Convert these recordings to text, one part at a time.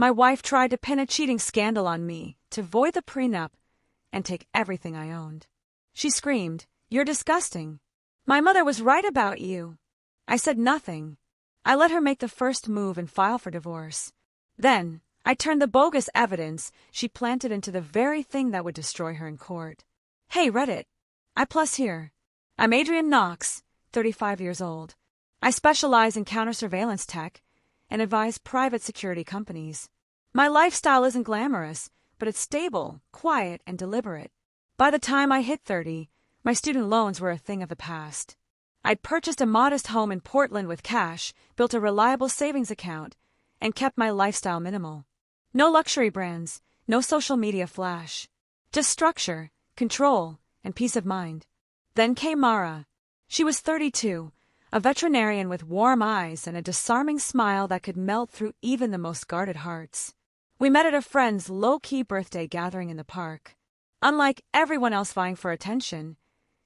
My wife tried to pin a cheating scandal on me, to void the prenup, and take everything I owned. She screamed, "You're disgusting. My mother was right about you." I said nothing. I let her make the first move and file for divorce. Then, I turned the bogus evidence she planted into the very thing that would destroy her in court. Hey, Reddit. I+ here. I'm Adrian Knox, 35 years old. I specialize in counter-surveillance tech and advise private security companies. My lifestyle isn't glamorous, but it's stable, quiet, and deliberate. By the time I hit 30, my student loans were a thing of the past. I'd purchased a modest home in Portland with cash, built a reliable savings account, and kept my lifestyle minimal. No luxury brands, no social media flash. Just structure, control, and peace of mind. Then came Mara. She was 32, a veterinarian with warm eyes and a disarming smile that could melt through even the most guarded hearts. We met at a friend's low-key birthday gathering in the park. Unlike everyone else vying for attention,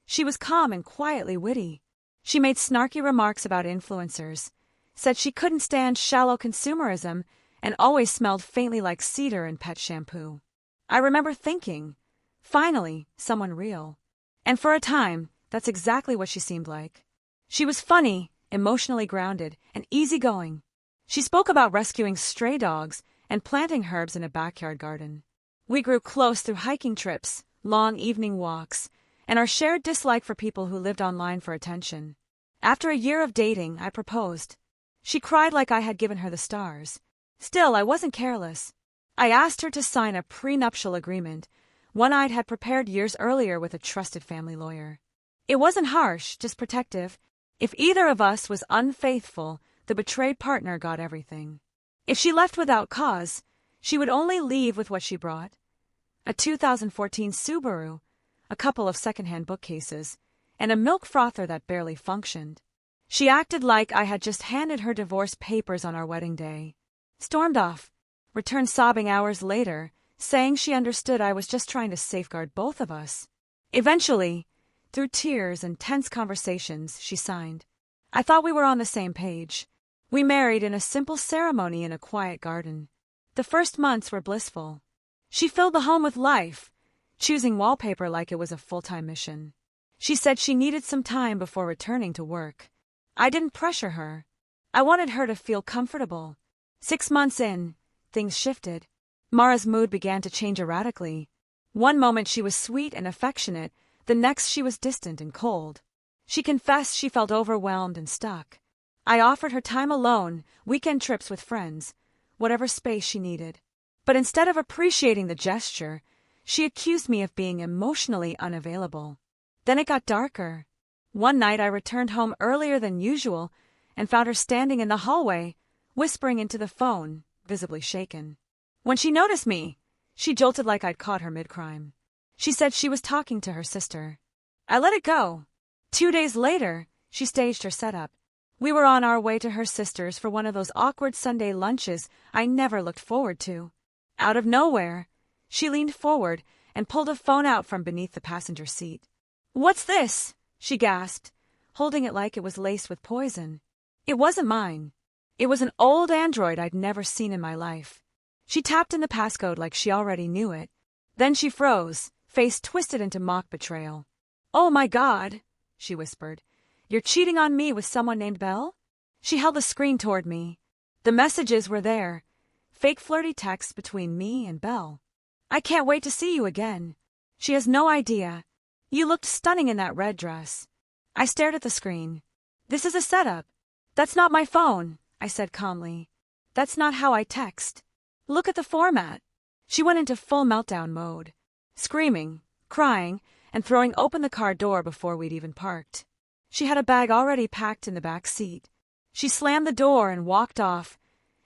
she was calm and quietly witty. She made snarky remarks about influencers, said she couldn't stand shallow consumerism, and always smelled faintly like cedar and pet shampoo. I remember thinking, finally, someone real. And for a time, that's exactly what she seemed like. She was funny, emotionally grounded, and easygoing. She spoke about rescuing stray dogs and planting herbs in a backyard garden. We grew close through hiking trips, long evening walks, and our shared dislike for people who lived online for attention. After a year of dating, I proposed. She cried like I had given her the stars. Still, I wasn't careless. I asked her to sign a prenuptial agreement, one I'd had prepared years earlier with a trusted family lawyer. It wasn't harsh, just protective. If either of us was unfaithful, the betrayed partner got everything. If she left without cause, she would only leave with what she brought: a 2014 Subaru, a couple of secondhand bookcases, and a milk frother that barely functioned. She acted like I had just handed her divorce papers on our wedding day. Stormed off, returned sobbing hours later, saying she understood I was just trying to safeguard both of us. Eventually, through tears and tense conversations, she signed. I thought we were on the same page. We married in a simple ceremony in a quiet garden. The first months were blissful. She filled the home with life, choosing wallpaper like it was a full-time mission. She said she needed some time before returning to work. I didn't pressure her. I wanted her to feel comfortable. 6 months in, things shifted. Mara's mood began to change erratically. One moment she was sweet and affectionate, the next she was distant and cold. She confessed she felt overwhelmed and stuck. I offered her time alone, weekend trips with friends, whatever space she needed. But instead of appreciating the gesture, she accused me of being emotionally unavailable. Then it got darker. One night I returned home earlier than usual and found her standing in the hallway, whispering into the phone, visibly shaken. When she noticed me, she jolted like I'd caught her mid-crime. She said she was talking to her sister. I let it go. 2 days later, she staged her setup. We were on our way to her sister's for one of those awkward Sunday lunches I never looked forward to. Out of nowhere, she leaned forward and pulled a phone out from beneath the passenger seat. "What's this?" she gasped, holding it like it was laced with poison. It wasn't mine. It was an old Android I'd never seen in my life. She tapped in the passcode like she already knew it. Then she froze, face twisted into mock betrayal. "Oh my God," she whispered. "You're cheating on me with someone named Belle?" She held the screen toward me. The messages were there, fake flirty texts between me and Belle. "I can't wait to see you again. She has no idea. You looked stunning in that red dress." I stared at the screen. "This is a setup." "That's not my phone," I said calmly. "That's not how I text. Look at the format." She went into full meltdown mode, screaming, crying, and throwing open the car door before we'd even parked. She had a bag already packed in the back seat. She slammed the door and walked off,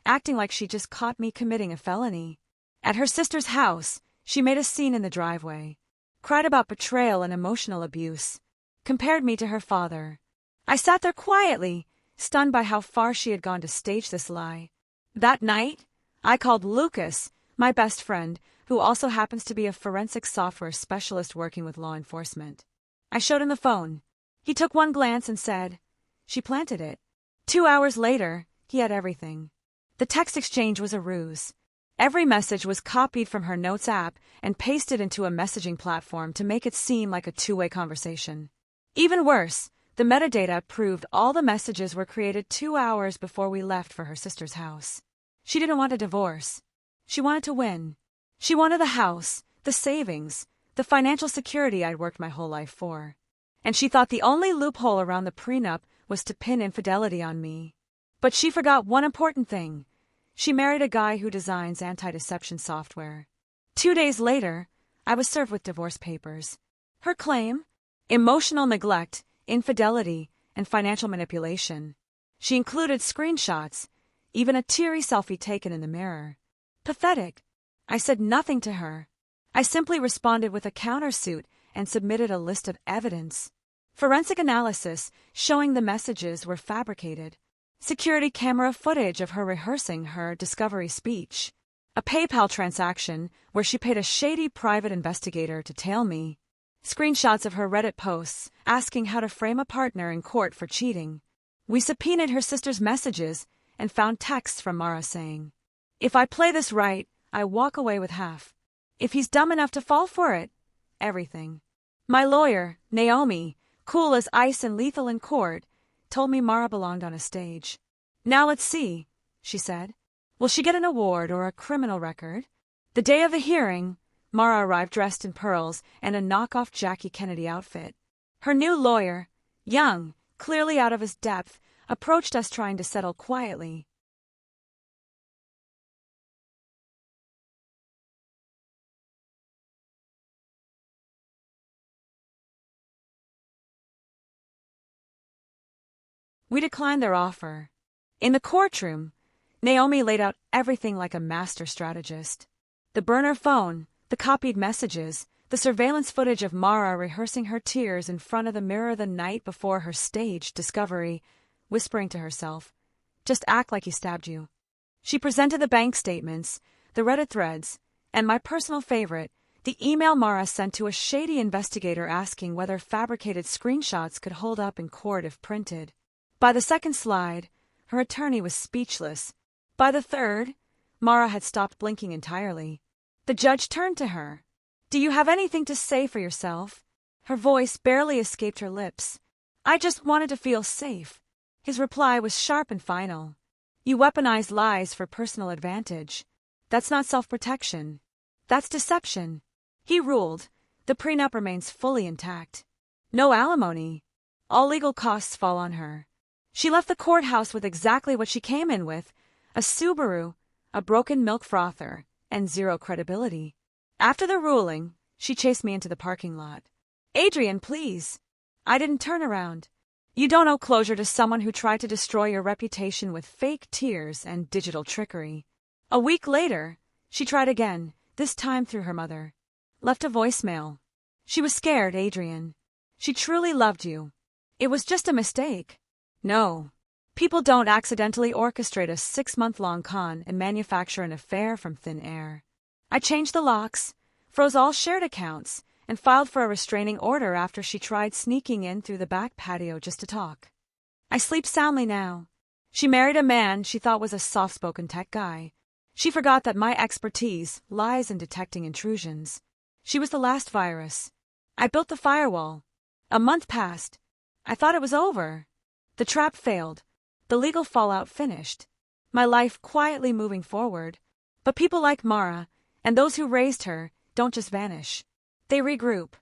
acting like she just caught me committing a felony. At her sister's house, she made a scene in the driveway, cried about betrayal and emotional abuse, compared me to her father. I sat there quietly, stunned by how far she had gone to stage this lie. That night, I called Lucas, my best friend, who also happens to be a forensic software specialist working with law enforcement. I showed him the phone. He took one glance and said, "She planted it." 2 hours later, he had everything. The text exchange was a ruse. Every message was copied from her notes app and pasted into a messaging platform to make it seem like a two-way conversation. Even worse, the metadata proved all the messages were created 2 hours before we left for her sister's house. She didn't want a divorce. She wanted to win. She wanted the house, the savings, the financial security I'd worked my whole life for. And she thought the only loophole around the prenup was to pin infidelity on me. But she forgot one important thing. She married a guy who designs anti-deception software. 2 days later, I was served with divorce papers. Her claim? Emotional neglect, infidelity, and financial manipulation. She included screenshots, even a teary selfie taken in the mirror. Pathetic. I said nothing to her. I simply responded with a countersuit and submitted a list of evidence. Forensic analysis showing the messages were fabricated. Security camera footage of her rehearsing her discovery speech. A PayPal transaction where she paid a shady private investigator to tail me. Screenshots of her Reddit posts asking how to frame a partner in court for cheating. We subpoenaed her sister's messages and found texts from Mara saying, "If I play this right, I walk away with half. If he's dumb enough to fall for it, everything." My lawyer, Naomi, cool as ice and lethal in court, told me Mara belonged on a stage. "Now let's see," she said. "Will she get an award or a criminal record?" The day of the hearing, Mara arrived dressed in pearls and a knockoff Jackie Kennedy outfit. Her new lawyer, young, clearly out of his depth, approached us trying to settle quietly. We declined their offer. In the courtroom, Naomi laid out everything like a master strategist. The burner phone, the copied messages, the surveillance footage of Mara rehearsing her tears in front of the mirror the night before her staged discovery, whispering to herself, "Just act like he stabbed you." She presented the bank statements, the Reddit threads, and my personal favorite, the email Mara sent to a shady investigator asking whether fabricated screenshots could hold up in court if printed. By the second slide, her attorney was speechless. By the third, Mara had stopped blinking entirely. The judge turned to her. "Do you have anything to say for yourself?" Her voice barely escaped her lips. "I just wanted to feel safe." His reply was sharp and final. "You weaponize lies for personal advantage. That's not self-protection. That's deception." He ruled, the prenup remains fully intact. No alimony. All legal costs fall on her. She left the courthouse with exactly what she came in with, a Subaru, a broken milk frother, and zero credibility. After the ruling, she chased me into the parking lot. "Adrian, please." I didn't turn around. "You don't owe closure to someone who tried to destroy your reputation with fake tears and digital trickery." A week later, she tried again, this time through her mother. Left a voicemail. "She was scared, Adrian. She truly loved you. It was just a mistake." No. People don't accidentally orchestrate a 6-month-long con and manufacture an affair from thin air. I changed the locks, froze all shared accounts, and filed for a restraining order after she tried sneaking in through the back patio just to talk. I sleep soundly now. She married a man she thought was a soft-spoken tech guy. She forgot that my expertise lies in detecting intrusions. She was the last virus. I built the firewall. A month passed. I thought it was over. The trap failed. The legal fallout finished. My life quietly moving forward. But people like Mara, and those who raised her, don't just vanish. They regroup.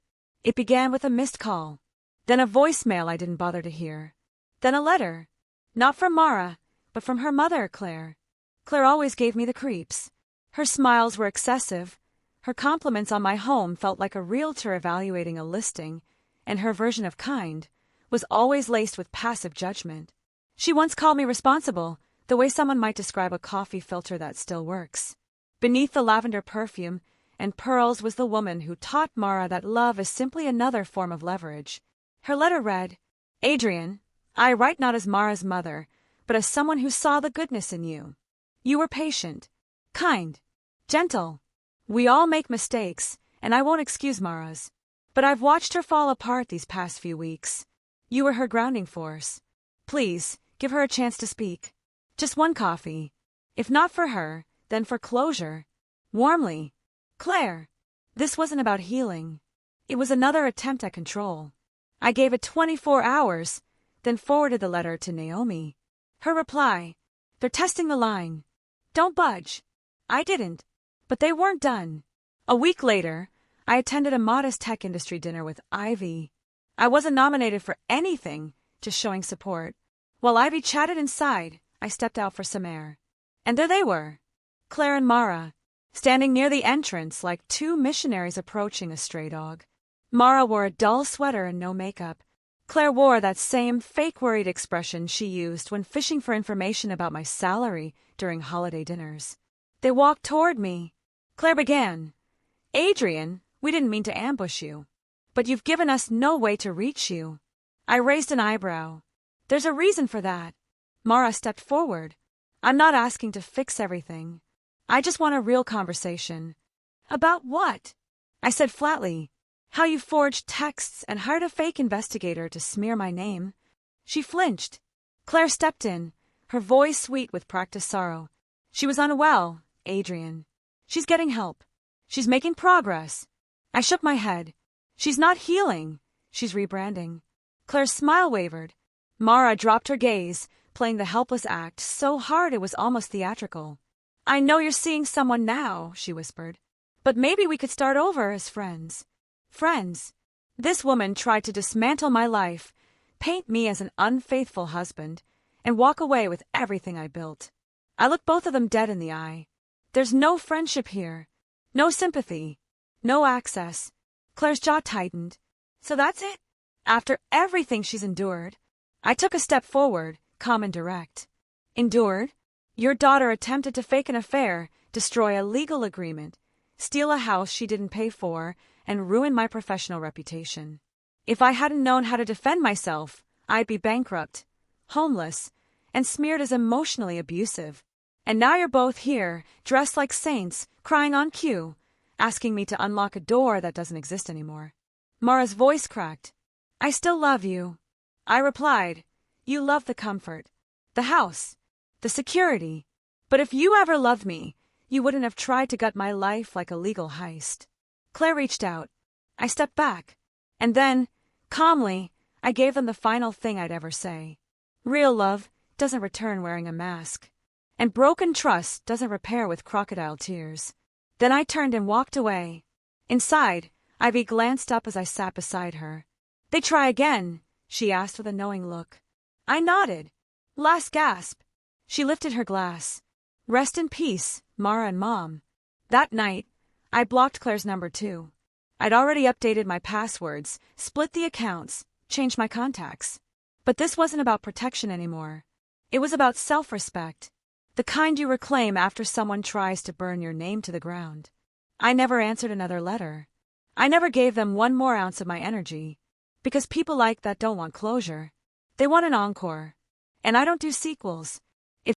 It began with a missed call. Then a voicemail I didn't bother to hear. Then a letter. Not from Mara, but from her mother, Claire. Claire always gave me the creeps. Her smiles were excessive. Her compliments on my home felt like a realtor evaluating a listing, and her version of kind was always laced with passive judgment. She once called me responsible, the way someone might describe a coffee filter that still works. Beneath the lavender perfume and pearls was the woman who taught Mara that love is simply another form of leverage. Her letter read, "Adrian, I write not as Mara's mother, but as someone who saw the goodness in you. You were patient, kind, gentle. We all make mistakes, and I won't excuse Mara's. But I've watched her fall apart these past few weeks. You were her grounding force. Please, give her a chance to speak. Just one coffee. If not for her, then for closure. warmly. Claire, this wasn't about healing. It was another attempt at control. I gave it 24 hours, then forwarded the letter to Naomi. Her reply, "They're testing the line. Don't budge." I didn't. But they weren't done. A week later, I attended a modest tech industry dinner with Ivy. I wasn't nominated for anything, just showing support. While Ivy chatted inside, I stepped out for some air. And there they were, Claire and Mara, standing near the entrance like two missionaries approaching a stray dog. Mara wore a dull sweater and no makeup. Claire wore that same fake worried expression she used when fishing for information about my salary during holiday dinners. They walked toward me. Claire began, "Adrian, we didn't mean to ambush you, but you've given us no way to reach you." I raised an eyebrow. "There's a reason for that." Mara stepped forward. "I'm not asking to fix everything. I just want a real conversation." "About what?" I said flatly. "How you forged texts and hired a fake investigator to smear my name." She flinched. Claire stepped in, her voice sweet with practiced sorrow. "She was unwell, Adrian. She's getting help. She's making progress." I shook my head. "She's not healing. She's rebranding." Claire's smile wavered. Mara dropped her gaze, playing the helpless act so hard it was almost theatrical. "I know you're seeing someone now," she whispered. "But maybe we could start over as friends." Friends. This woman tried to dismantle my life, paint me as an unfaithful husband, and walk away with everything I built. I looked both of them dead in the eye. There's no friendship here. No sympathy. No access. Claire's jaw tightened. "So that's it? After everything she's endured?" I took a step forward, calm and direct. "Endured? Your daughter attempted to fake an affair, destroy a legal agreement, steal a house she didn't pay for, and ruin my professional reputation. If I hadn't known how to defend myself, I'd be bankrupt, homeless, and smeared as emotionally abusive. And now you're both here, dressed like saints, crying on cue, asking me to unlock a door that doesn't exist anymore." Mara's voice cracked. "I still love you." I replied, "You love the comfort, the house, the security. But if you ever loved me, you wouldn't have tried to gut my life like a legal heist." Claire reached out. I stepped back. And then, calmly, I gave them the final thing I'd ever say. Real love doesn't return wearing a mask. And broken trust doesn't repair with crocodile tears. Then I turned and walked away. Inside, Ivy glanced up as I sat beside her. "They try again?" she asked with a knowing look. I nodded. "Last gasp." She lifted her glass. "Rest in peace, Mara and Mom." That night, I blocked Claire's number too. I'd already updated my passwords, split the accounts, changed my contacts. But this wasn't about protection anymore. It was about self-respect. The kind you reclaim after someone tries to burn your name to the ground. I never answered another letter. I never gave them 1 more ounce of my energy. Because people like that don't want closure. They want an encore. And I don't do sequels.